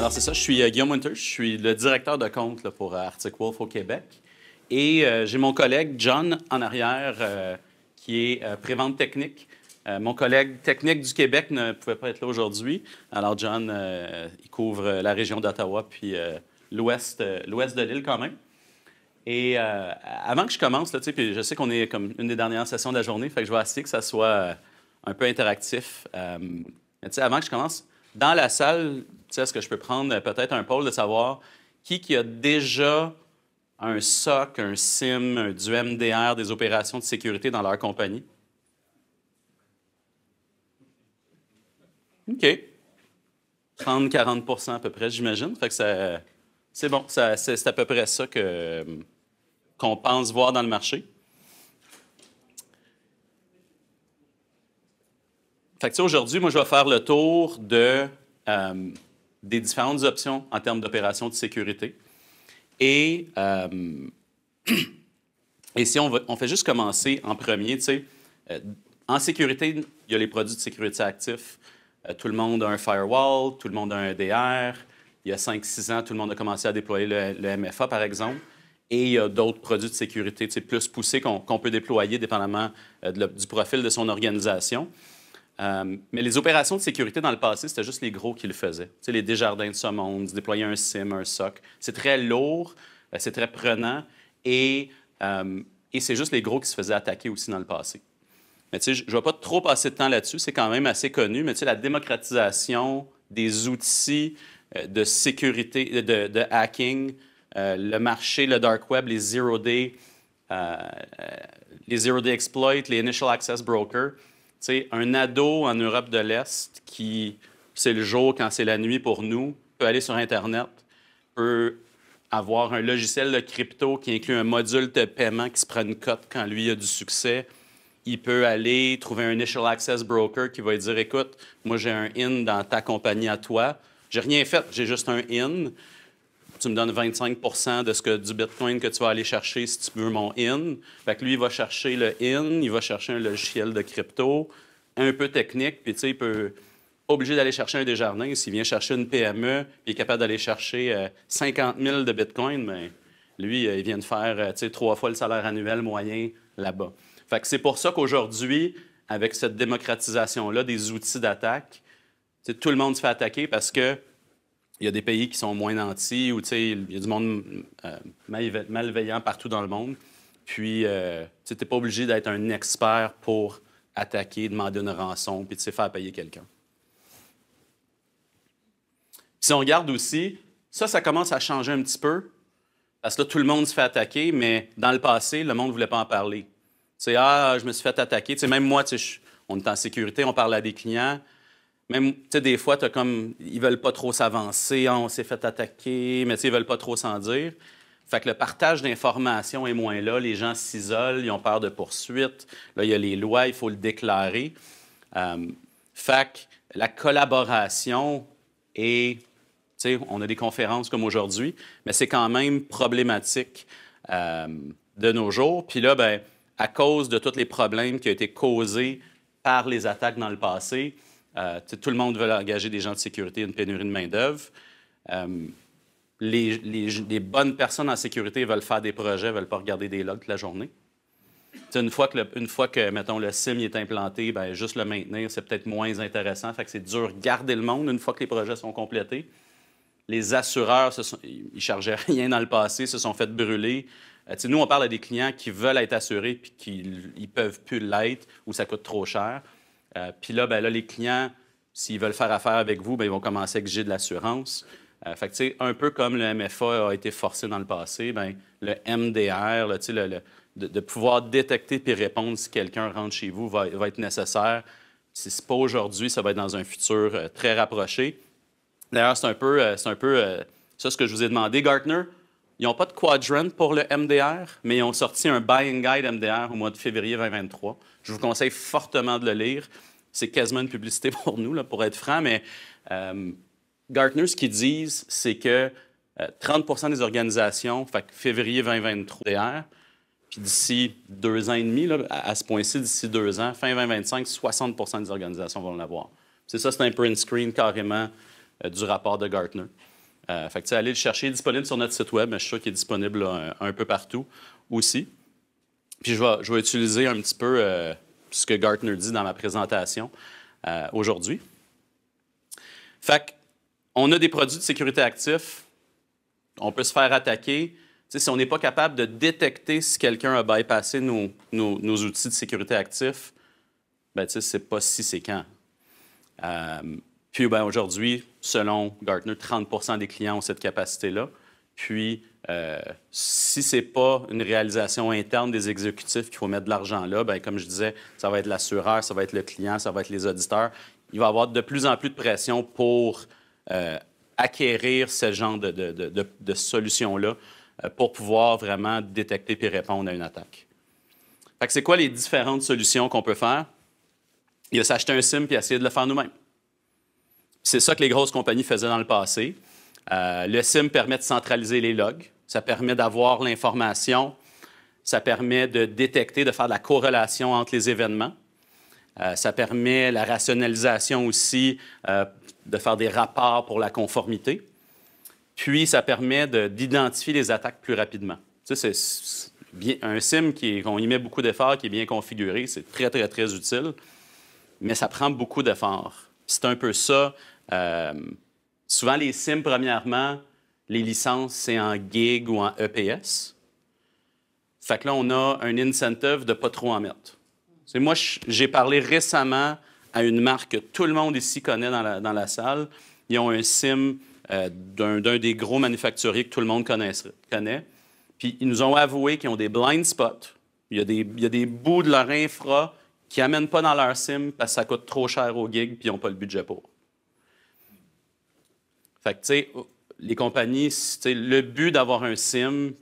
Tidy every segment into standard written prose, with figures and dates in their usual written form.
Alors, c'est ça, je suis Guillaume Winter, je suis le directeur de compte là, pour Arctic Wolf au Québec. Et j'ai mon collègue John en arrière, qui est prévente technique. Mon collègue technique du Québec ne pouvait pas être là aujourd'hui. Alors, John, il couvre la région d'Ottawa puis l'ouest de l'île quand même. Et avant que je commence, là, puis je sais qu'on est comme une des dernières sessions de la journée, fait que je vais essayer que ça soit un peu interactif. Mais avant que je commence, dans la salle, est-ce que je peux prendre peut-être un poll de savoir qui a déjà un SOC, un SIM, du MDR, des opérations de sécurité dans leur compagnie? OK. 30-40 % à peu près, j'imagine. Fait que c'est bon. C'est à peu près ça qu'on pense voir dans le marché. Fait que aujourd'hui, moi, je vais faire le tour des différentes options en termes d'opérations de sécurité. Et si on fait juste commencer en premier, en sécurité, il y a les produits de sécurité actifs. Tout le monde a un firewall, tout le monde a un DR. Il y a 5-6 ans, tout le monde a commencé à déployer le MFA, par exemple. Et il y a d'autres produits de sécurité plus poussés qu'on peut déployer dépendamment du profil de son organisation. Mais les opérations de sécurité dans le passé, c'était juste les gros qui le faisaient. Les Desjardins de ce monde, déployer un SIM, un SOC. C'est très lourd, c'est très prenant et c'est juste les gros qui se faisaient attaquer aussi dans le passé. Mais je ne vais pas trop passer de temps là-dessus, c'est quand même assez connu, mais la démocratisation des outils de sécurité, de hacking, le marché, le dark web, les zero-day exploits, les initial access brokers. Un ado en Europe de l'Est qui, c'est le jour quand c'est la nuit pour nous, peut aller sur Internet, peut avoir un logiciel de crypto qui inclut un module de paiement qui se prend une cote quand lui a du succès. Il peut aller trouver un initial access broker qui va lui dire « Écoute, moi j'ai un in dans ta compagnie à toi. J'ai rien fait, j'ai juste un in. Tu me donnes 25 % du Bitcoin que tu vas aller chercher si tu veux mon in. » Fait que lui, il va chercher le in, il va chercher un logiciel de crypto, un peu technique, puis il peut obligé d'aller chercher un Desjardins. S'il vient chercher une PME, puis il est capable d'aller chercher 50 000 de Bitcoin, bien, lui, il vient de faire 3 fois le salaire annuel moyen là-bas. Fait que c'est pour ça qu'aujourd'hui, avec cette démocratisation-là des outils d'attaque, tout le monde se fait attaquer parce que il y a des pays qui sont moins nantis ou il y a du monde malveillant partout dans le monde. Puis, tu n'es pas obligé d'être un expert pour attaquer, demander une rançon, puis faire payer quelqu'un. Si on regarde aussi, ça commence à changer un petit peu, parce que là, tout le monde se fait attaquer, mais dans le passé, le monde ne voulait pas en parler. Je me suis fait attaquer. Même moi, on est en sécurité, on parle à des clients. Même, des fois, ils veulent pas trop s'avancer, on s'est fait attaquer, mais ils veulent pas trop s'en dire. Fait que le partage d'informations est moins là, les gens s'isolent, ils ont peur de poursuites. Là, il y a les lois, il faut le déclarer. Fait que la collaboration est, on a des conférences comme aujourd'hui, mais c'est quand même problématique de nos jours. Puis là, ben, à cause de tous les problèmes qui ont été causés par les attaques dans le passé, tout le monde veut engager des gens de sécurité, une pénurie de main-d'œuvre. Les bonnes personnes en sécurité veulent faire des projets, ne veulent pas regarder des logs toute la journée. Une fois que, mettons, le SIM est implanté, bien, juste le maintenir, c'est peut-être moins intéressant. Fait que c'est dur de garder le monde une fois que les projets sont complétés. Les assureurs, ils ne chargeaient rien dans le passé, se sont fait brûler. Nous, on parle à des clients qui veulent être assurés puis qui ne peuvent plus l'être ou ça coûte trop cher. Puis là, les clients, s'ils veulent faire affaire avec vous, bien, ils vont commencer à exiger de l'assurance. Fait que, un peu comme le MFA a été forcé dans le passé, bien, le MDR, là, de pouvoir détecter et répondre si quelqu'un rentre chez vous va être nécessaire. Si ce n'est pas aujourd'hui, ça va être dans un futur très rapproché. D'ailleurs, c'est un peu ça ce que je vous ai demandé. Gartner, ils n'ont pas de quadrant pour le MDR, mais ils ont sorti un Buying Guide MDR au mois de février 2023. Je vous conseille fortement de le lire. C'est quasiment une publicité pour nous, là, pour être franc, mais Gartner, ce qu'ils disent, c'est que 30 % des organisations, fait que février 2023, MDR, puis d'ici 2 ans et demi, là, à ce point-ci, d'ici 2 ans, fin 2025, 60 % des organisations vont l'avoir. C'est ça, c'est un print screen carrément du rapport de Gartner. Fait que, allez le chercher, il est disponible sur notre site web, mais je suis sûr qu'il est disponible là, un peu partout aussi. Puis je vais utiliser un petit peu ce que Gartner dit dans ma présentation aujourd'hui. Fait qu'on a des produits de sécurité actifs, on peut se faire attaquer. T'sais, si on n'est pas capable de détecter si quelqu'un a bypassé nos outils de sécurité actifs, ben, c'est pas si, c'est quand. Puis ben, aujourd'hui, selon Gartner, 30 des clients ont cette capacité-là. Puis, si ce n'est pas une réalisation interne des exécutifs qu'il faut mettre de l'argent là, bien, comme je disais, ça va être l'assureur, ça va être le client, ça va être les auditeurs. Il va y avoir de plus en plus de pression pour acquérir ce genre de solutions-là pour pouvoir vraiment détecter et répondre à une attaque. Fait que c'est quoi les différentes solutions qu'on peut faire? Il y a s'acheter un SIM et essayer de le faire nous-mêmes. C'est ça que les grosses compagnies faisaient dans le passé. Le SIM permet de centraliser les logs. Ça permet d'avoir l'information. Ça permet de détecter, de faire de la corrélation entre les événements. Ça permet la rationalisation aussi, de faire des rapports pour la conformité. Puis, ça permet d'identifier les attaques plus rapidement. Tu sais, c'est un SIM qu'on y met beaucoup d'efforts, qui est bien configuré. C'est très, très, très utile. Mais ça prend beaucoup d'efforts. C'est un peu ça. Souvent, les SIM, premièrement, les licences, c'est en gig ou en EPS. Fait que là, on a un incentive de ne pas trop en mettre. Moi, j'ai parlé récemment à une marque que tout le monde ici connaît dans la salle. Ils ont un SIM d'un des gros manufacturiers que tout le monde connaît. Puis, ils nous ont avoué qu'ils ont des blind spots. Il y a des bouts de leur infra qui n'amènent pas dans leur SIM parce que ça coûte trop cher au gig puis ils n'ont pas le budget pour. Fait que, tu sais, les compagnies, le but d'avoir un SIM,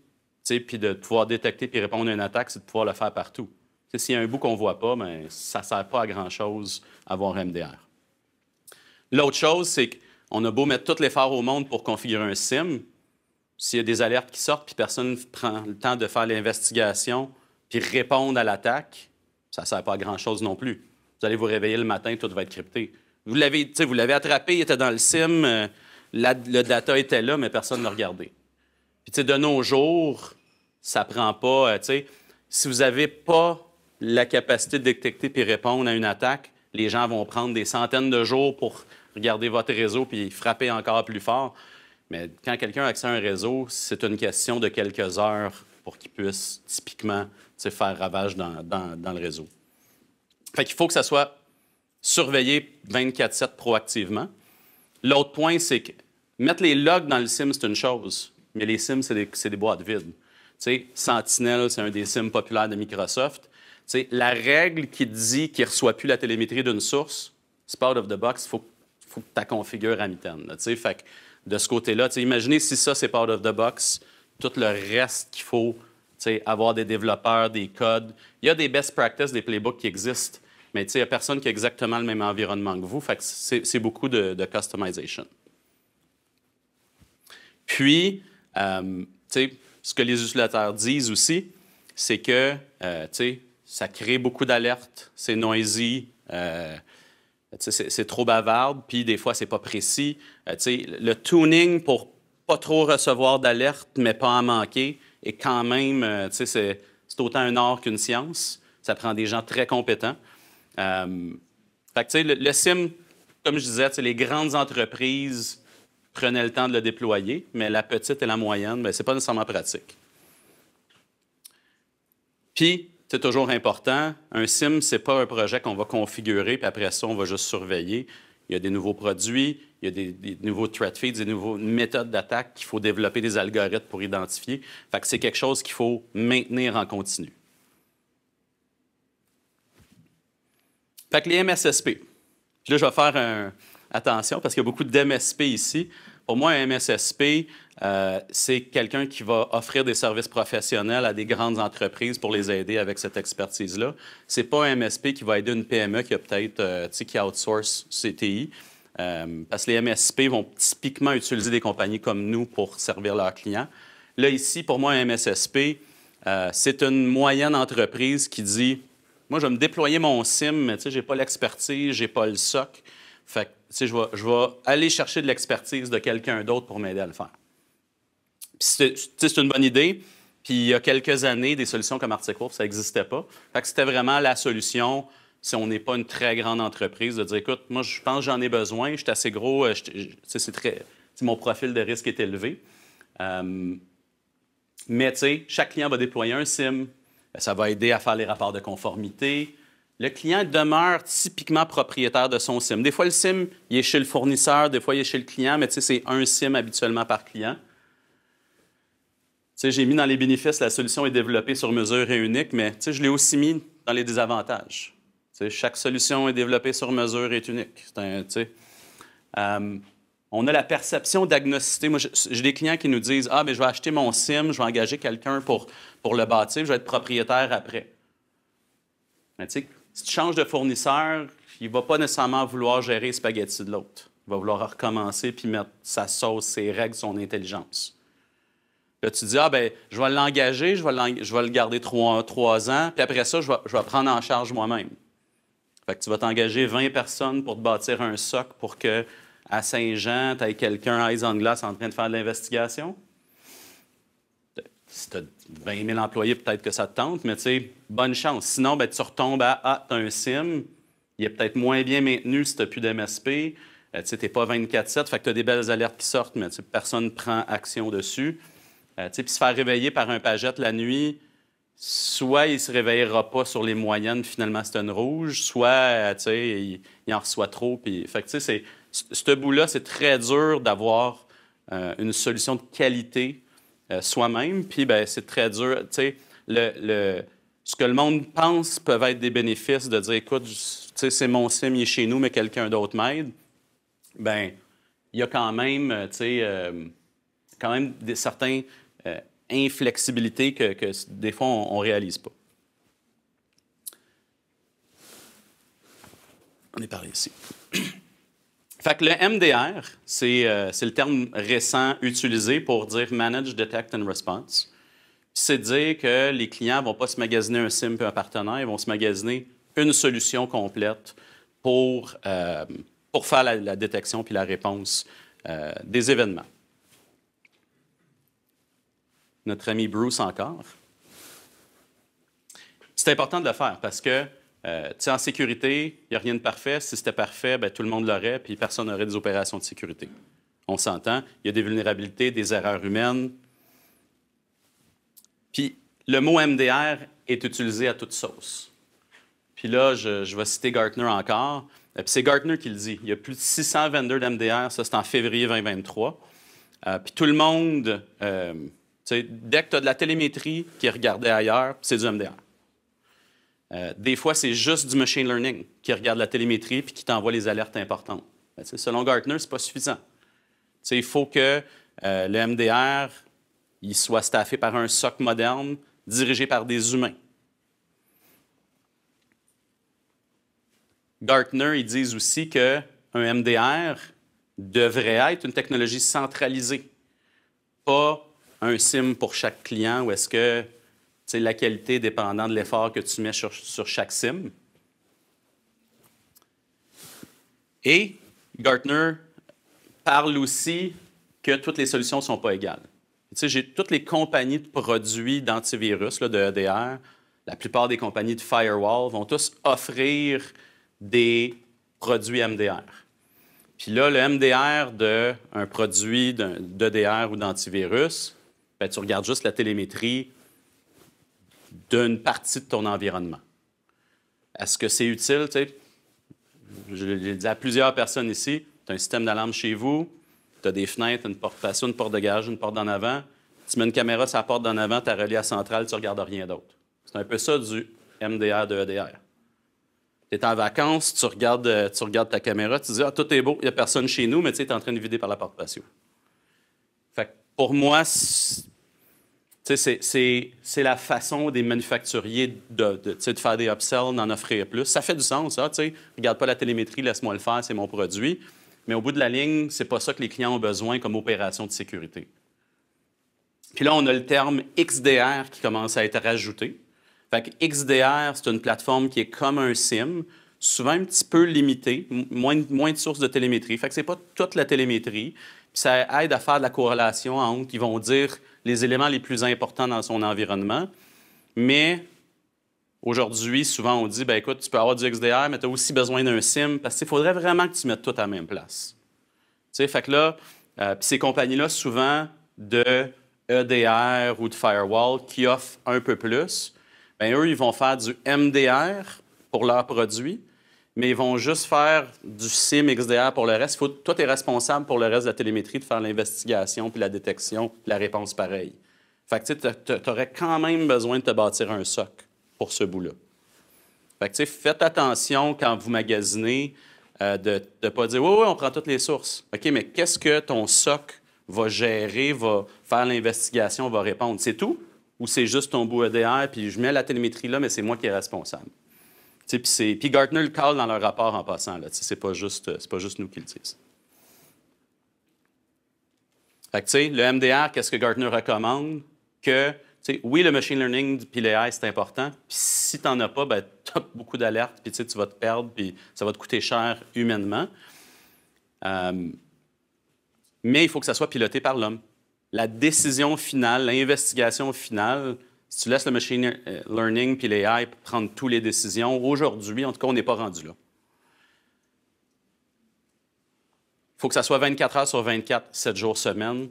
puis de pouvoir détecter puis répondre à une attaque, c'est de pouvoir le faire partout. S'il y a un bout qu'on ne voit pas, bien, ça ne sert pas à grand-chose d'avoir un MDR. L'autre chose, c'est qu'on a beau mettre tout l'effort au monde pour configurer un SIM, s'il y a des alertes qui sortent puis personne ne prend le temps de faire l'investigation puis répondre à l'attaque, ça ne sert pas à grand-chose non plus. Vous allez vous réveiller le matin, tout va être crypté. Vous l'avez attrapé, il était dans le SIM, le data était là, mais personne ne l'a regardé. Puis, de nos jours, ça ne prend pas... si vous n'avez pas la capacité de détecter puis répondre à une attaque, les gens vont prendre des centaines de jours pour regarder votre réseau puis frapper encore plus fort. Mais quand quelqu'un a accès à un réseau, c'est une question de quelques heures pour qu'il puisse typiquement faire ravage dans le réseau. Fait qu'il faut que ça soit surveillé 24/7 proactivement. L'autre point, c'est que mettre les logs dans le SIM, c'est une chose, mais les SIM, c'est des boîtes vides. Sentinel, c'est un des SIM populaires de Microsoft. La règle qui dit qu'il ne reçoit plus la télémétrie d'une source, c'est pas out of the box, il faut que tu la configures à mi-temps. Fait que de ce côté-là, imaginez si ça, c'est pas out of the box, tout le reste qu'il faut, avoir des développeurs, des codes. Il y a des best practices, des playbooks qui existent, mais il n'y a personne qui a exactement le même environnement que vous. Fait que c'est beaucoup de customization. Puis, ce que les utilisateurs disent aussi, c'est que ça crée beaucoup d'alertes, c'est noisy, c'est trop bavard, puis des fois, c'est pas précis. Le tuning pour pas trop recevoir d'alertes, mais pas en manquer, est quand même, c'est autant un art qu'une science. Ça prend des gens très compétents. Fait que, le SIM, comme je disais, les grandes entreprises prenaient le temps de le déployer, mais la petite et la moyenne, ce n'est pas nécessairement pratique. Puis, c'est toujours important, un SIM, ce n'est pas un projet qu'on va configurer, puis après ça, on va juste surveiller. Il y a des nouveaux produits, il y a des nouveaux threat feeds, des nouvelles méthodes d'attaque qu'il faut développer des algorithmes pour identifier. Fait que c'est quelque chose qu'il faut maintenir en continu. Fait que les MSSP. Puis là, je vais faire attention parce qu'il y a beaucoup d'MSP ici. Pour moi, un MSSP, c'est quelqu'un qui va offrir des services professionnels à des grandes entreprises pour les aider avec cette expertise-là. Ce n'est pas un MSP qui va aider une PME qui a peut-être qui outsource CTI. Parce que les MSP vont typiquement utiliser des compagnies comme nous pour servir leurs clients. Là, ici, pour moi, un MSSP, c'est une moyenne entreprise qui dit « Moi, je vais me déployer mon SIM, mais je n'ai pas l'expertise, je n'ai pas le SOC. Fait que, je vais aller chercher de l'expertise de quelqu'un d'autre pour m'aider à le faire. Puis c'est une bonne idée. Puis il y a quelques années, des solutions comme Article, ça n'existait pas. Fait que c'était vraiment la solution, si on n'est pas une très grande entreprise, de dire, écoute, moi, je pense que j'en ai besoin, je suis assez gros, mon profil de risque est élevé. Mais, tu sais, chaque client va déployer un SIM. Ça va aider à faire les rapports de conformité. Le client demeure typiquement propriétaire de son SIM. Des fois, le SIM, il est chez le fournisseur, des fois, il est chez le client, mais tu sais, c'est un SIM habituellement par client. Tu sais, j'ai mis dans les bénéfices, la solution est développée sur mesure et unique, mais tu sais, je l'ai aussi mis dans les désavantages. Tu sais, chaque solution est développée sur mesure et est unique. On a la perception d'agnosticité. Moi, j'ai des clients qui nous disent « Ah, mais je vais acheter mon SIM, je vais engager quelqu'un pour le bâtir, je vais être propriétaire après. » Mais tu sais, si tu changes de fournisseur, il ne va pas nécessairement vouloir gérer les spaghettis de l'autre. Il va vouloir recommencer puis mettre sa sauce, ses règles, son intelligence. Là, tu dis, ah, bien, je vais l'engager, je vais le garder 3 ans, puis après ça, je vais prendre en charge moi-même. Fait que tu vas t'engager 20 personnes pour te bâtir un socle pour que à Saint-Jean, tu aies quelqu'un eyes on glass en train de faire de l'investigation. Si tu as 20 000 employés, peut-être que ça te tente, mais tu sais, bonne chance. Sinon, bien, tu retombes à, ah, tu as un SIM, il est peut-être moins bien maintenu si tu n'as plus d'MSP. Tu sais, tu n'es pas 24/7, fait que tu as des belles alertes qui sortent, mais personne ne prend action dessus. Puis se faire réveiller par un pagette la nuit, soit il ne se réveillera pas sur les moyennes, finalement c'est une rouge, soit il en reçoit trop. Puis, fait que, ce bout-là, c'est très dur d'avoir une solution de qualité soi-même. Puis c'est très dur. Ce que le monde pense peuvent être des bénéfices de dire, écoute, c'est mon SIM, il est chez nous, mais quelqu'un d'autre m'aide. Bien, il y a quand même, certains inflexibilités que des fois, on ne réalise pas. On est parlé ici. Fait que le MDR, c'est le terme récent utilisé pour dire Manage, Detect and Response. C'est dire que les clients ne vont pas se magasiner un SIM et un partenaire, ils vont se magasiner une solution complète pour faire la détection puis la réponse des événements. Notre ami Bruce encore. C'est important de le faire parce que, en sécurité, il n'y a rien de parfait. Si c'était parfait, bien, tout le monde l'aurait, puis personne n'aurait des opérations de sécurité. On s'entend. Il y a des vulnérabilités, des erreurs humaines. Puis le mot MDR est utilisé à toute sauce. Puis là, je vais citer Gartner encore. Puis c'est Gartner qui le dit. Il y a plus de 600 vendeurs d'MDR. Ça, c'est en février 2023. Puis tout le monde... dès que tu as de la télémétrie qui est regardée ailleurs, c'est du MDR. Des fois, c'est juste du machine learning qui regarde la télémétrie et qui t'envoie les alertes importantes. Selon Gartner, ce n'est pas suffisant. Il faut que le MDR il soit staffé par un SOC moderne, dirigé par des humains. Gartner, ils disent aussi qu'un MDR devrait être une technologie centralisée, pas un SIM pour chaque client où est-ce que la qualité dépendant de l'effort que tu mets sur chaque SIM. Et Gartner parle aussi que toutes les solutions ne sont pas égales. J'ai toutes les compagnies de produits d'antivirus, de EDR, la plupart des compagnies de firewall vont tous offrir des produits MDR. Puis là, le MDR d'un produit d'EDR ou d'antivirus, bien, tu regardes juste la télémétrie d'une partie de ton environnement. Est-ce que c'est utile? Je l'ai dit à plusieurs personnes ici, tu as un système d'alarme chez vous, tu as des fenêtres, une porte patio, une porte de garage, une porte d'en avant. Tu mets une caméra sur la porte d'en avant, tu as relié à la centrale, tu ne regardes rien d'autre. C'est un peu ça du MDR de EDR. Tu es en vacances, tu regardes ta caméra, tu te dis « Ah, tout est beau, il n'y a personne chez nous, mais tu es en train de vider par la porte patio. » Fait que pour moi, c'est la façon des manufacturiers de faire des upsells, d'en offrir plus. Ça fait du sens, ça. Regarde pas la télémétrie, laisse-moi le faire, c'est mon produit. Mais au bout de la ligne, c'est pas ça que les clients ont besoin comme opération de sécurité. Puis là, on a le terme XDR qui commence à être rajouté. Fait que XDR, c'est une plateforme qui est comme un SIM, souvent un petit peu limité, moins de sources de télémétrie. Fait que c'est pas toute la télémétrie. Puis ça aide à faire de la corrélation entre, ils vont dire, les éléments les plus importants dans son environnement. Mais aujourd'hui, souvent, on dit, ben écoute, tu peux avoir du XDR, mais tu as aussi besoin d'un SIM, parce qu'il faudrait vraiment que tu mettes tout à la même place. Tu sais, fait que là, puis ces compagnies-là, souvent, de EDR ou de firewall, qui offrent un peu plus, bien, eux, ils vont faire du MDR pour leurs produits, mais ils vont juste faire du SIM XDR pour le reste. Toi, tu es responsable pour le reste de la télémétrie, de faire l'investigation, puis la détection, puis la réponse pareille. Fait que tu aurais quand même besoin de te bâtir un SOC pour ce bout-là. Fait que faites attention quand vous magasinez de ne pas dire « Oui, oui, on prend toutes les sources. » OK, mais qu'est-ce que ton SOC va gérer, va faire l'investigation, va répondre? C'est tout? Ou c'est juste ton bout EDR, puis je mets la télémétrie là, mais c'est moi qui est responsable? Puis Gartner le cale dans leur rapport en passant. C'est pas juste nous qui le disent. Fait que, le MDR, qu'est-ce que Gartner recommande? Que, oui, le machine learning puis l'AI, c'est important. Puis si tu n'en as pas, ben, tu as beaucoup d'alertes, puis tu vas te perdre, puis ça va te coûter cher humainement. Mais il faut que ça soit piloté par l'homme. La décision finale, l'investigation finale, si tu laisses le machine learning puis l'AI prendre toutes les décisions, aujourd'hui, en tout cas, on n'est pas rendu là. Il faut que ça soit 24 heures sur 24, 7 jours semaine,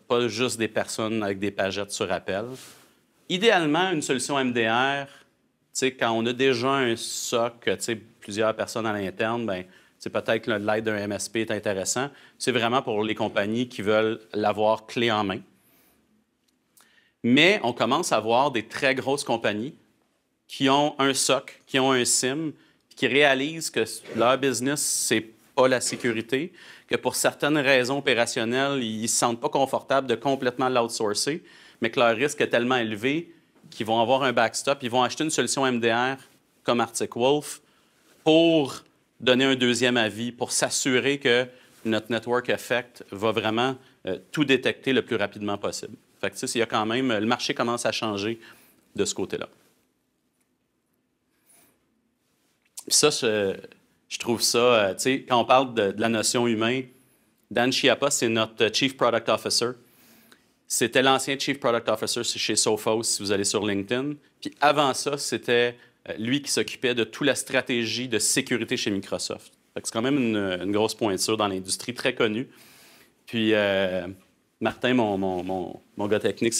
pas juste des personnes avec des pagettes sur appel. Idéalement, une solution MDR, quand on a déjà un SOC, plusieurs personnes à l'interne, ben, peut-être que l'aide d'un MSP est intéressant. C'est vraiment pour les compagnies qui veulent l'avoir clé en main. Mais on commence à voir des très grosses compagnies qui ont un SOC, qui ont un SIM, qui réalisent que leur business, c'est pas la sécurité, que pour certaines raisons opérationnelles, ils ne se sentent pas confortables de complètement l'outsourcer, mais que leur risque est tellement élevé qu'ils vont avoir un backstop, ils vont acheter une solution MDR comme Arctic Wolf pour donner un deuxième avis, pour s'assurer que notre network effect va vraiment tout détecter le plus rapidement possible. Fait que, il y a quand même, le marché commence à changer de ce côté-là. Ça, je trouve ça, quand on parle de la notion humaine, Dan Chiappa, c'est notre Chief Product Officer. C'était l'ancien Chief Product Officer chez Sophos, si vous allez sur LinkedIn. Puis avant ça, c'était lui qui s'occupait de toute la stratégie de sécurité chez Microsoft. C'est quand même une grosse pointure dans l'industrie, très connue. Puis Martin, mon gars technique,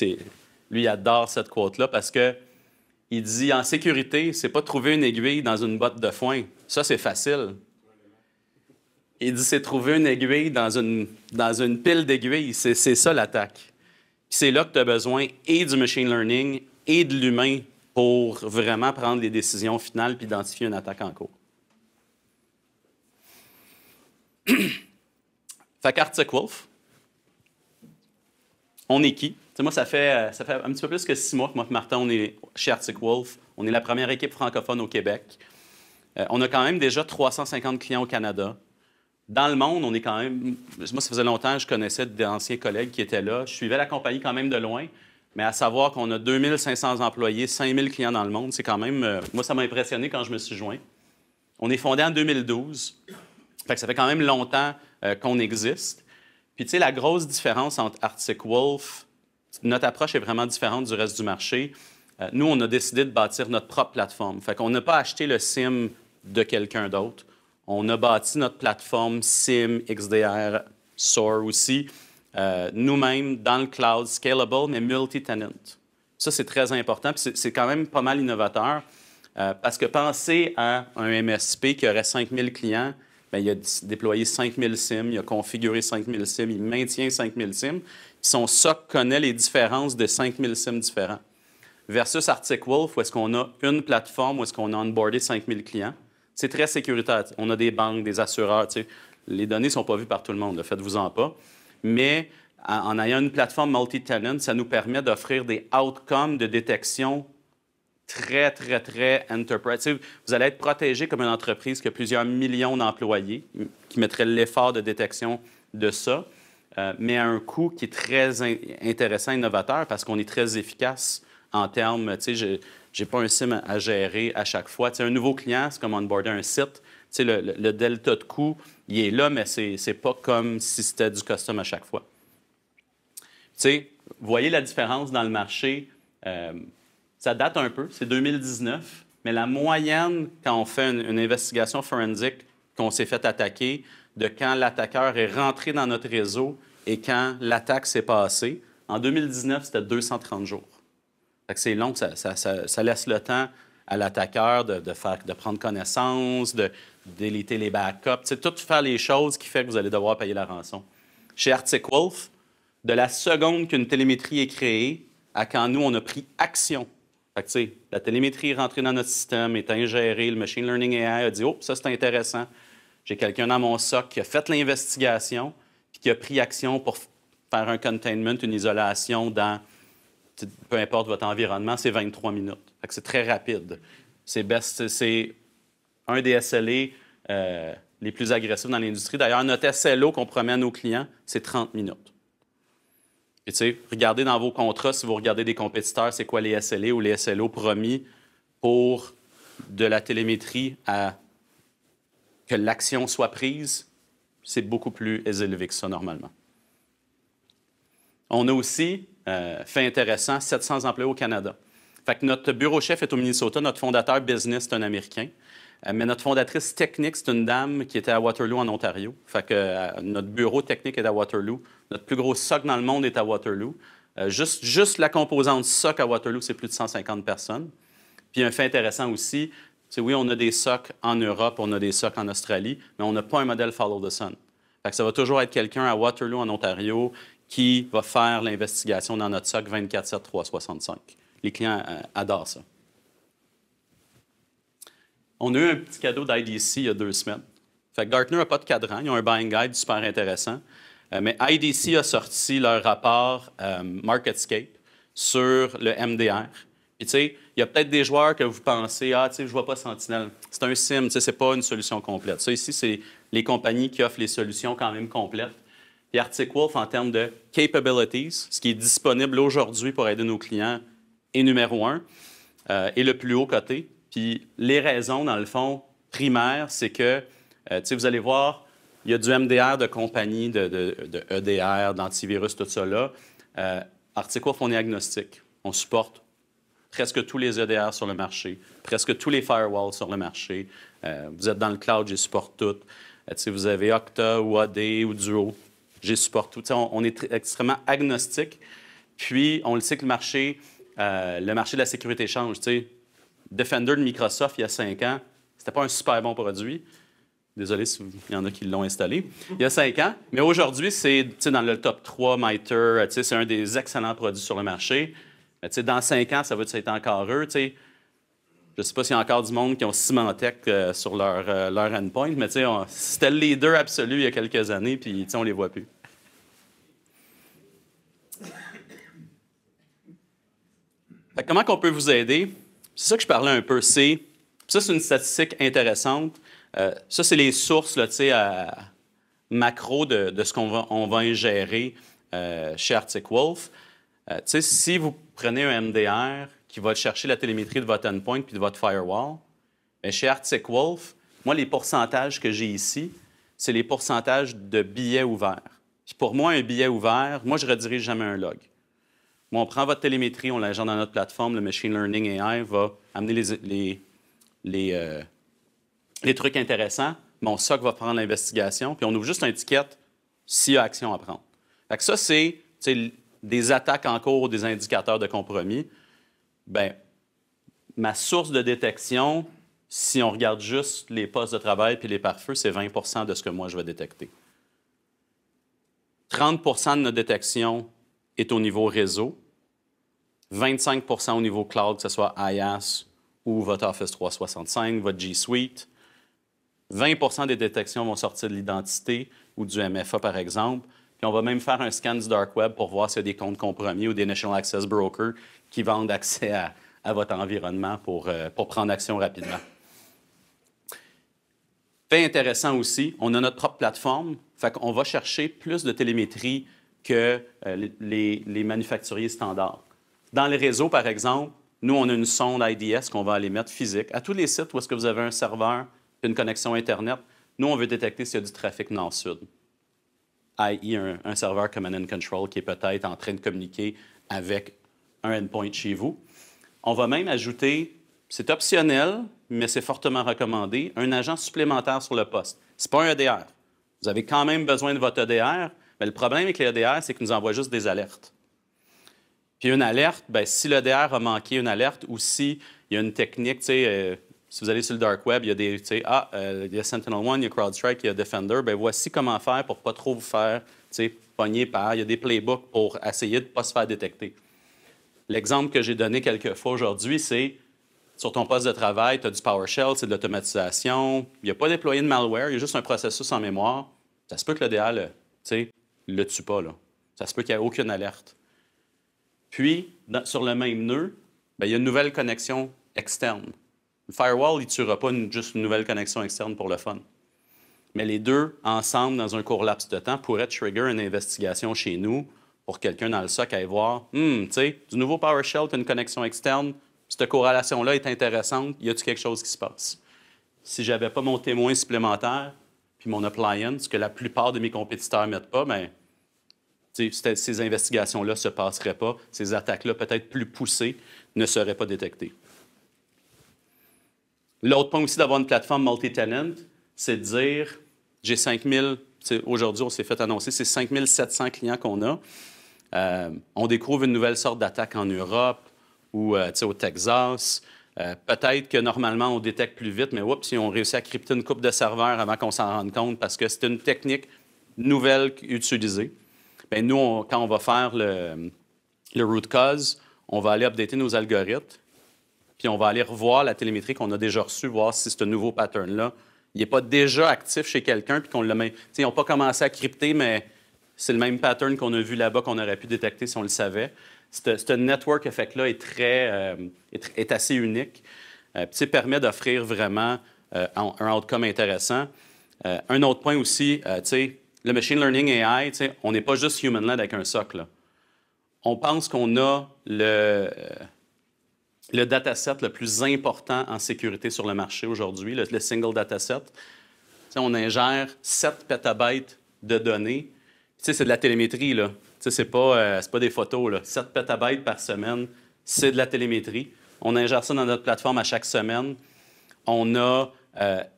lui, il adore cette quote-là parce que il dit, en sécurité, c'est pas trouver une aiguille dans une botte de foin. Ça, c'est facile. Il dit, c'est trouver une aiguille dans une pile d'aiguilles. C'est ça, l'attaque. C'est là que tu as besoin et du machine learning et de l'humain pour vraiment prendre les décisions finales puis identifier une attaque en cours. Fait qu'Arctic Wolf, on est qui? T'sais, moi, ça fait un petit peu plus que 6 mois que moi et Martin, on est chez Arctic Wolf. On est la première équipe francophone au Québec. On a quand même déjà 350 clients au Canada. Dans le monde, on est quand même... Moi, ça faisait longtemps que je connaissais d'anciens collègues qui étaient là. Je suivais la compagnie quand même de loin. Mais à savoir qu'on a 2500 employés, 5000 clients dans le monde, c'est quand même... moi, ça m'a impressionné quand je me suis joint. On est fondé en 2012. Fait que ça fait quand même longtemps qu'on existe. Puis, tu sais, la grosse différence entre Arctic Wolf... Notre approche est vraiment différente du reste du marché. Nous, on a décidé de bâtir notre propre plateforme. Fait qu'on n'a pas acheté le SIM de quelqu'un d'autre. On a bâti notre plateforme SIM, XDR, SOAR aussi, nous-mêmes, dans le cloud, scalable, mais multi-tenant. Ça, c'est très important. Puis c'est quand même pas mal innovateur. Parce que pensez à un MSP qui aurait 5000 clients. Bien, il a déployé 5000 SIM, il a configuré 5000 SIM, il maintient 5000 SIM. Son SOC connaît les différences de 5000 SIM différents. Versus Arctic Wolf, où est-ce qu'on a une plateforme, où est-ce qu'on a onboardé 5000 clients. C'est très sécuritaire. On a des banques, des assureurs. Les données ne sont pas vues par tout le monde, faites-vous-en pas. Mais en ayant une plateforme multi-tenant, ça nous permet d'offrir des outcomes de détection très, très, très enterprise. Vous allez être protégé comme une entreprise qui a plusieurs millions d'employés, qui mettrait l'effort de détection de ça, mais à un coût qui est très intéressant, innovateur, parce qu'on est très efficace en termes... Je j'ai pas un SIM à gérer à chaque fois. Tu sais, un nouveau client, c'est comme onboarder un site. Tu sais, le delta de coût, il est là, mais c'est pas comme si c'était du custom à chaque fois. Tu sais, vous voyez la différence dans le marché. Ça date un peu, c'est 2019, mais la moyenne, quand on fait une investigation forensique, qu'on s'est fait attaquer, de quand l'attaqueur est rentré dans notre réseau et quand l'attaque s'est passée, en 2019, c'était 230 jours. C'est long, ça laisse le temps à l'attaqueur de prendre connaissance, de déliter les backups, tout faire les choses qui fait que vous allez devoir payer la rançon. Chez Arctic Wolf, de la seconde qu'une télémétrie est créée à quand nous, on a pris action. Fait que, la télémétrie est rentrée dans notre système, est ingérée, le machine learning AI a dit « Oh, ça, c'est intéressant. J'ai quelqu'un dans mon SOC qui a fait l'investigation puis qui a pris action pour faire un containment, une isolation dans peu importe votre environnement, c'est 23 minutes. Fait que c'est très rapide. C'est un des SLA les plus agressifs dans l'industrie. D'ailleurs, notre SLO qu'on promet à nos clients, c'est 30 minutes. Et tu sais, regardez dans vos contrats, si vous regardez des compétiteurs, c'est quoi les SLA ou les SLO promis pour de la télémétrie à que l'action soit prise, c'est beaucoup plus élevé que ça normalement. On a aussi, fait intéressant, 700 employés au Canada. Fait que notre bureau chef est au Minnesota, notre fondateur business est un Américain, mais notre fondatrice technique, c'est une dame qui était à Waterloo en Ontario. Fait que notre bureau technique est à Waterloo. Notre plus gros SOC dans le monde est à Waterloo. Juste la composante SOC à Waterloo, c'est plus de 150 personnes. Puis un fait intéressant aussi, c'est oui, on a des SOC en Europe, on a des SOC en Australie, mais on n'a pas un modèle Follow the Sun. Fait que ça va toujours être quelqu'un à Waterloo en Ontario qui va faire l'investigation dans notre SOC 24/7/365. Les clients adorent ça. On a eu un petit cadeau d'IDC il y a 2 semaines. Fait que Gartner n'a pas de cadran, ils ont un buying guide super intéressant. Mais IDC a sorti leur rapport MarketScape sur le MDR. Puis, tu sais, il y a peut-être des joueurs que vous pensez, ah, tu sais, je ne vois pas Sentinel. C'est un SIM, tu sais, ce n'est pas une solution complète. Ça, ici, c'est les compagnies qui offrent les solutions quand même complètes. Puis Arctic Wolf, en termes de capabilities, ce qui est disponible aujourd'hui pour aider nos clients, est numéro 1 et le plus haut coté. Puis les raisons, dans le fond, primaires, c'est que, tu sais, vous allez voir, il y a du MDR de compagnie, de EDR, d'antivirus, tout ça là. Arctic Wolf, on est agnostique. On supporte presque tous les EDR sur le marché, presque tous les firewalls sur le marché. Vous êtes dans le cloud, je supporte tout. Tu sais, vous avez Okta ou AD ou Duo, je supporte tout. Tu sais, on est extrêmement agnostique. Puis, on le sait que le marché de la sécurité change. Tu sais, Defender de Microsoft, il y a 5 ans, c'était pas un super bon produit. Désolé s'il y en a qui l'ont installé. Il y a 5 ans. Mais aujourd'hui, c'est dans le top 3 MITRE. C'est un des excellents produits sur le marché. Mais dans 5 ans, ça va être encore eux. Je ne sais pas s'il y a encore du monde qui ont Symantec sur leur endpoint, mais c'était le leader absolu il y a quelques années, puis on ne les voit plus. Comment on peut vous aider? C'est ça que je parlais un peu. Ça, c'est une statistique intéressante. Ça, c'est les sources là, macro de ce qu'on va ingérer chez Arctic Wolf. Si vous prenez un MDR qui va chercher la télémétrie de votre endpoint puis de votre firewall, bien, chez Arctic Wolf, moi, les pourcentages que j'ai ici, c'est les pourcentages de billets ouverts. Puis pour moi, un billet ouvert, moi, je ne redirige jamais un log. Moi, on prend votre télémétrie, on l'ingère dans notre plateforme, le Machine Learning AI va amener les trucs intéressants. Mon SOC va prendre l'investigation, puis on ouvre juste un ticket s'il y a action à prendre. Fait que ça, c'est des attaques en cours, des indicateurs de compromis. Bien, ma source de détection, si on regarde juste les postes de travail puis les pare-feux, c'est 20 de ce que moi, je vais détecter. 30 de notre détection est au niveau réseau, 25 au niveau cloud, que ce soit IaaS ou votre Office 365, votre G Suite. 20 des détections vont sortir de l'identité ou du MFA, par exemple. Puis on va même faire un scan du dark web pour voir s'il y a des comptes compromis ou des National Access Brokers qui vendent accès à votre environnement pour prendre action rapidement. Fait intéressant aussi, on a notre propre plateforme. Fait qu'on va chercher plus de télémétrie que les manufacturiers standards. Dans les réseaux, par exemple, Nous, on a une sonde IDS qu'on va aller mettre physique. À tous les sites où est-ce que vous avez un serveur et une connexion Internet, nous, on veut détecter s'il y a du trafic nord-sud, i.e. un serveur Command and Control qui est peut-être en train de communiquer avec un endpoint chez vous. On va même ajouter, c'est optionnel, mais c'est fortement recommandé, un agent supplémentaire sur le poste. Ce n'est pas un EDR. Vous avez quand même besoin de votre EDR, mais le problème avec les EDR, c'est qu'ils nous envoient juste des alertes. Puis une alerte, bien, si l'EDR a manqué une alerte ou s'il y a une technique, si vous allez sur le Dark Web, il y a des, il y a Sentinel-1, il y a CrowdStrike, il y a Defender, bien, voici comment faire pour ne pas trop vous faire pogner par. Il y a des playbooks pour essayer de ne pas se faire détecter. L'exemple que j'ai donné quelques fois aujourd'hui, c'est sur ton poste de travail, tu as du PowerShell, c'est de l'automatisation, il n'y a pas déployé de malware, il y a juste un processus en mémoire. Ça se peut que l'EDR le tue pas. Là. Ça se peut qu'il n'y ait aucune alerte. Puis, sur le même nœud, bien, il y a une nouvelle connexion externe. Le firewall, il ne tuera pas juste une nouvelle connexion externe pour le fun. Mais les deux, ensemble, dans un court laps de temps, pourraient trigger une investigation chez nous pour quelqu'un dans le SOC à aller voir, tu sais, du nouveau PowerShell, tu as une connexion externe, cette corrélation-là est intéressante, y a-t-il quelque chose qui se passe? Si je n'avais pas mon témoin supplémentaire, puis mon appliance, que la plupart de mes compétiteurs ne mettent pas, bien, ces investigations-là ne se passeraient pas, ces attaques-là, peut-être plus poussées, ne seraient pas détectées. L'autre point aussi d'avoir une plateforme multi-tenant, c'est de dire, j'ai 5000, aujourd'hui, on s'est fait annoncer, c'est 5700 clients qu'on a. On découvre une nouvelle sorte d'attaque en Europe ou au Texas. Peut-être que normalement, on détecte plus vite, mais oups, si on réussit à crypter une coupe de serveurs avant qu'on s'en rende compte parce que c'est une technique nouvelle utilisée. Bien, nous, quand on va faire le root cause, on va aller updater nos algorithmes, puis on va aller revoir la télémétrie qu'on a déjà reçue, voir si ce nouveau pattern-là, il n'est pas déjà actif chez quelqu'un, puis qu'on le met. Ils n'ont pas commencé à crypter, mais c'est le même pattern qu'on a vu là-bas qu'on aurait pu détecter si on le savait. Ce network effect-là est assez unique. Permet d'offrir vraiment un outcome intéressant. Un autre point aussi, le machine learning AI, on n'est pas juste human-led avec un SOC. Là. On pense qu'on a le dataset le plus important en sécurité sur le marché aujourd'hui, le single dataset. On ingère 7 pétabytes de données. C'est de la télémétrie, là. C'est pas des photos. Là. 7 pétabytes par semaine, c'est de la télémétrie. On ingère ça dans notre plateforme à chaque semaine. On a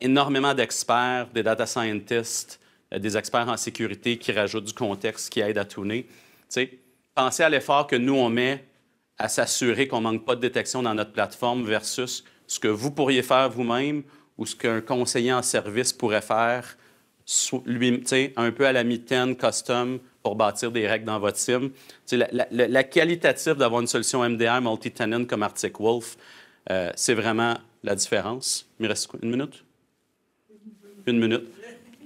énormément d'experts, des data scientists, des experts en sécurité qui rajoutent du contexte, qui aident à tuner. Pensez à l'effort que nous, on met à s'assurer qu'on ne manque pas de détection dans notre plateforme versus ce que vous pourriez faire vous-même ou ce qu'un conseiller en service pourrait faire, lui, un peu à la mitaine, custom, pour bâtir des règles dans votre SIM. La qualitative d'avoir une solution MDR multi-tenant comme Arctic Wolf, c'est vraiment la différence. Il me reste quoi, une minute? Une minute.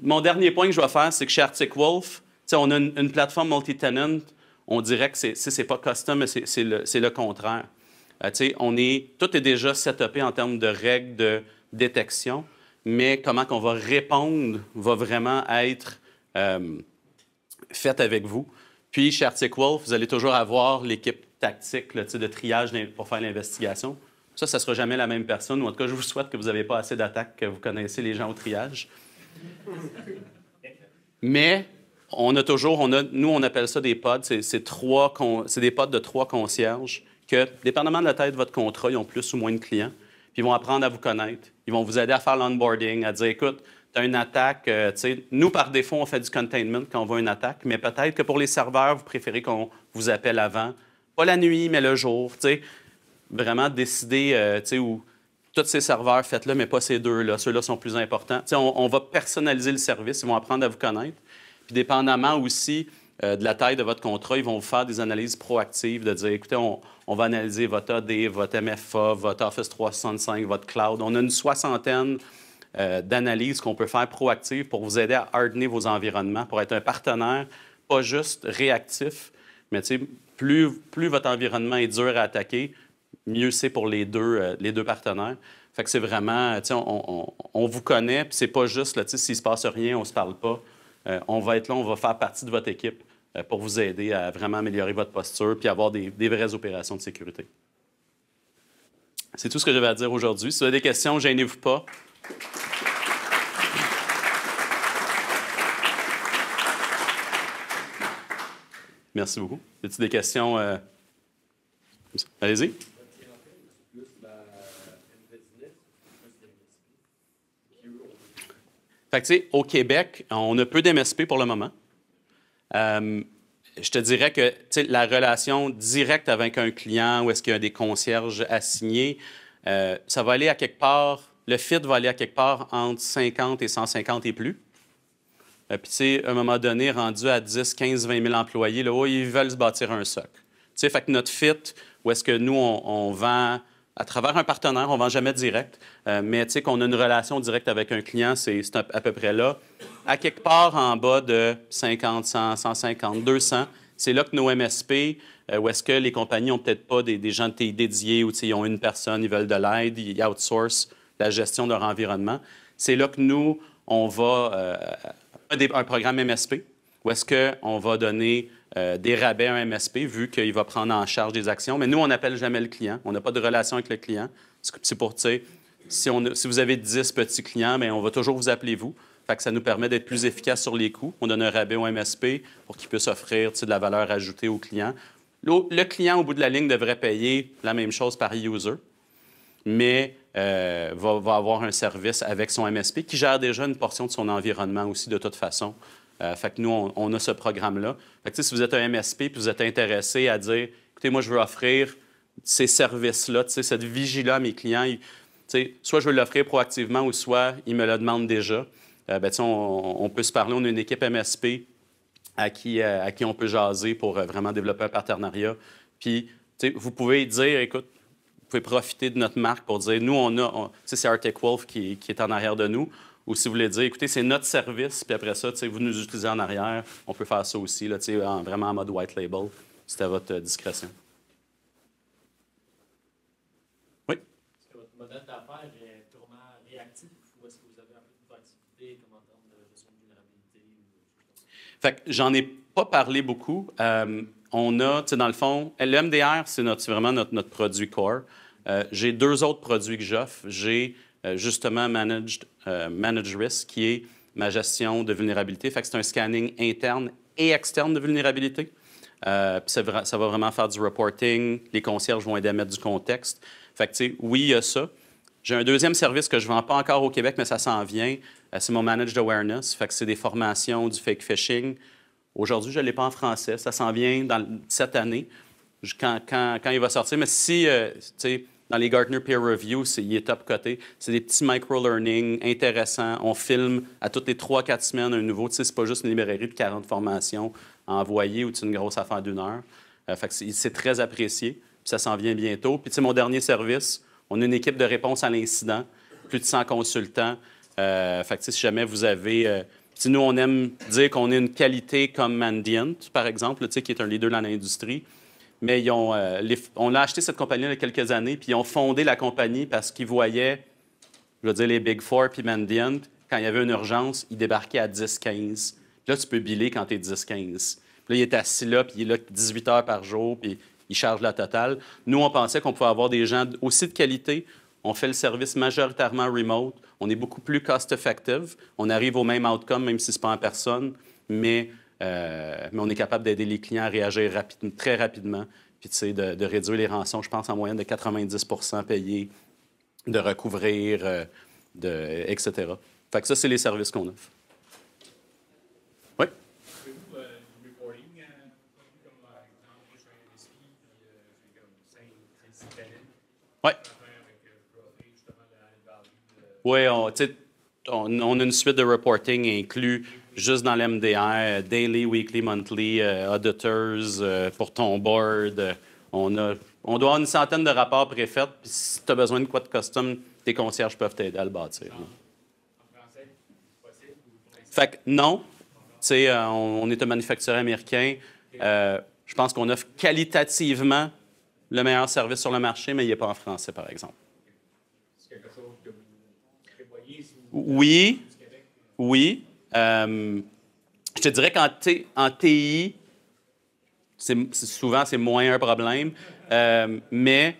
Mon dernier point que je vais faire, c'est que chez Arctic Wolf, on a une plateforme multi-tenant. On dirait que c'est pas custom, mais c'est le contraire. Tout est déjà setupé en termes de règles de détection, mais comment qu'on va répondre va vraiment être fait avec vous. Puis, chez Arctic Wolf, vous allez toujours avoir l'équipe tactique de triage pour faire l'investigation. Ça ne sera jamais la même personne, ou en tout cas, je vous souhaite que vous n'avez pas assez d'attaques, que vous connaissez les gens au triage. Mais nous, on appelle ça des pods. C'est des pods de 3 concierges que, dépendamment de la taille de votre contrat, ils ont plus ou moins de clients. Puis ils vont apprendre à vous connaître. Ils vont vous aider à faire l'onboarding, à dire, écoute, tu as une attaque. Nous, par défaut, on fait du containment quand on voit une attaque, mais peut-être que pour les serveurs, vous préférez qu'on vous appelle avant. Pas la nuit, mais le jour. Vraiment décider où tous ces serveurs, faites-le, mais pas ces deux-là. Ceux-là sont plus importants. On va personnaliser le service. Ils vont apprendre à vous connaître. Puis, dépendamment aussi de la taille de votre contrat, ils vont vous faire des analyses proactives, de dire, écoutez, on va analyser votre AD, votre MFA, votre Office 365, votre cloud. On a une 60aine d'analyses qu'on peut faire proactives pour vous aider à hardener vos environnements, pour être un partenaire, pas juste réactif, mais plus votre environnement est dur à attaquer, mieux c'est pour les deux partenaires. Fait que c'est vraiment, on vous connaît, puis c'est pas juste, s'il ne se passe rien, on ne se parle pas. On va être là, on va faire partie de votre équipe pour vous aider à vraiment améliorer votre posture puis avoir des vraies opérations de sécurité. C'est tout ce que j'avais à dire aujourd'hui. Si vous avez des questions, gênez-vous pas. Merci beaucoup. Y a-t-il des questions? Allez-y. Fait que, tu sais, au Québec, on a peu d'MSP pour le moment. Je te dirais que la relation directe avec un client ou est-ce qu'il y a des concierges assignés, ça va aller à quelque part, le fit va aller à quelque part entre 50 et 150 et plus. Puis, tu sais, à un moment donné, rendu à 10, 15, 20 000 employés, là, oh, ils veulent se bâtir un socle. Tu sais, fait que notre fit, où est-ce que nous, on vend à travers un partenaire, on ne vend jamais direct, mais tu sais, qu'on a une relation directe avec un client, c'est à peu près là. À quelque part en bas de 50, 100, 150, 200, c'est là que nos MSP, où est-ce que les compagnies n'ont peut-être pas des gens de TI dédiés ou ils ont une personne, ils veulent de l'aide, ils outsourcent la gestion de leur environnement. C'est là que nous, on va un programme MSP, où est-ce qu'on va donner des rabais à un MSP, vu qu'il va prendre en charge des actions. Mais nous, on n'appelle jamais le client. On n'a pas de relation avec le client. C'est pour, tu sais, si vous avez 10 petits clients, bien, on va toujours vous appeler vous. Fait que ça nous permet d'être plus efficace sur les coûts. On donne un rabais au MSP pour qu'il puisse offrir de la valeur ajoutée au client. Le client, au bout de la ligne, devrait payer la même chose par user, mais va avoir un service avec son MSP qui gère déjà une portion de son environnement aussi, de toute façon. Fait que nous, on a ce programme-là. Fait que, si vous êtes un MSP et vous êtes intéressé à dire, écoutez, moi, je veux offrir ces services-là, cette vigie-là à mes clients, soit je veux l'offrir proactivement ou soit ils me le demandent déjà. On peut se parler. On a une équipe MSP à qui on peut jaser pour vraiment développer un partenariat. Puis, vous pouvez dire, écoute, vous pouvez profiter de notre marque pour dire, nous, c'est Arctic Wolf qui est en arrière de nous. Ou si vous voulez dire, écoutez, c'est notre service, puis après ça, vous nous utilisez en arrière, on peut faire ça aussi, là, vraiment en mode white label. C'est à votre discrétion. Oui? Est-ce que votre modèle d'affaires est purement réactif ou est-ce que vous avez un peu de proactivité comme en termes de gestion de vulnérabilité? Fait que j'en ai pas parlé beaucoup. On a, dans le fond, le MDR, c'est vraiment notre produit core. J'ai 2 autres produits que j'offre. J'ai justement Managed Risk, qui est ma gestion de vulnérabilité. Fait que c'est un scanning interne et externe de vulnérabilité. Puis ça va vraiment faire du reporting. Les concierges vont aider à mettre du contexte. Fait que, oui, il y a ça. J'ai un deuxième service que je ne vends pas encore au Québec, mais ça s'en vient. C'est mon Managed Awareness. Fait que c'est des formations, du fake phishing. Aujourd'hui, je ne l'ai pas en français. Ça s'en vient cette année, quand il va sortir. Mais si, dans les Gartner Peer Review, il est top coté. C'est des petits micro-learning intéressants. On filme à toutes les 3-4 semaines un nouveau. Ce n'est pas juste une librairie de 40 formations à envoyer ou une grosse affaire d'1 heure. Fait que c'est très apprécié. Puis ça s'en vient bientôt. Puis mon dernier service, on a une équipe de réponse à l'incident, plus de 100 consultants. Fait que si jamais vous avez... nous, on aime dire qu'on a une qualité comme Mandiant, par exemple, qui est un leader dans l'industrie. Mais on a acheté cette compagnie il y a quelques années, puis ils ont fondé la compagnie parce qu'ils voyaient, je veux dire, les Big Four puis Mandiant, quand il y avait une urgence, ils débarquaient à 10-15. Là, tu peux biller quand tu es 10-15. Puis là, il est assis là, puis il est là 18 heures par jour, puis il charge la totale. Nous, on pensait qu'on pouvait avoir des gens aussi de qualité. On fait le service majoritairement remote. On est beaucoup plus cost-effective. On arrive au même outcome, même si ce n'est pas en personne, mais on est capable d'aider les clients à réagir très rapidement, puis de réduire les rançons, je pense, en moyenne de 90 % payés, de recouvrir, etc. Fait que ça, c'est les services qu'on offre. Oui? Avez-vous du reporting, comme par exemple, je fais un MSP, puis j'ai comme 5-6 panels. Oui. Oui, on a une suite de reporting inclus juste dans l'MDR, daily, weekly, monthly, auditors pour ton board. On doit avoir une centaine de rapports préfaits, puis si tu as besoin de quoi de custom, tes concierges peuvent t'aider à le bâtir. En français, possible? Fait que non, on est un manufacturier américain. Je pense qu'on offre qualitativement le meilleur service sur le marché, mais il n'est pas en français, par exemple. C'est quelque chose que vous prévoyez si vous... Oui, oui. Je te dirais qu'en TI, souvent, c'est moins un problème. Mais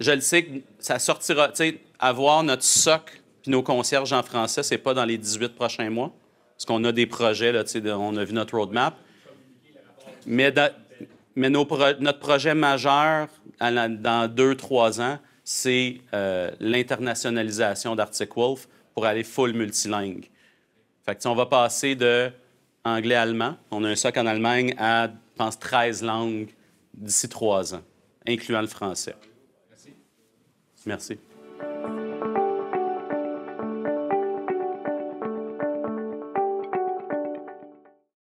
je le sais que ça sortira. Tu sais, avoir notre SOC puis nos concierges en français, c'est pas dans les 18 prochains mois. Parce qu'on a des projets, là, tu sais, on a vu notre roadmap. Mais, notre projet majeur dans 2-3 ans, c'est l'internationalisation d'Arctic Wolf pour aller full multilingue. Fait que, on va passer de anglais-allemand, on a un SOC en Allemagne, à, je pense, 13 langues d'ici 3 ans, incluant le français. Merci.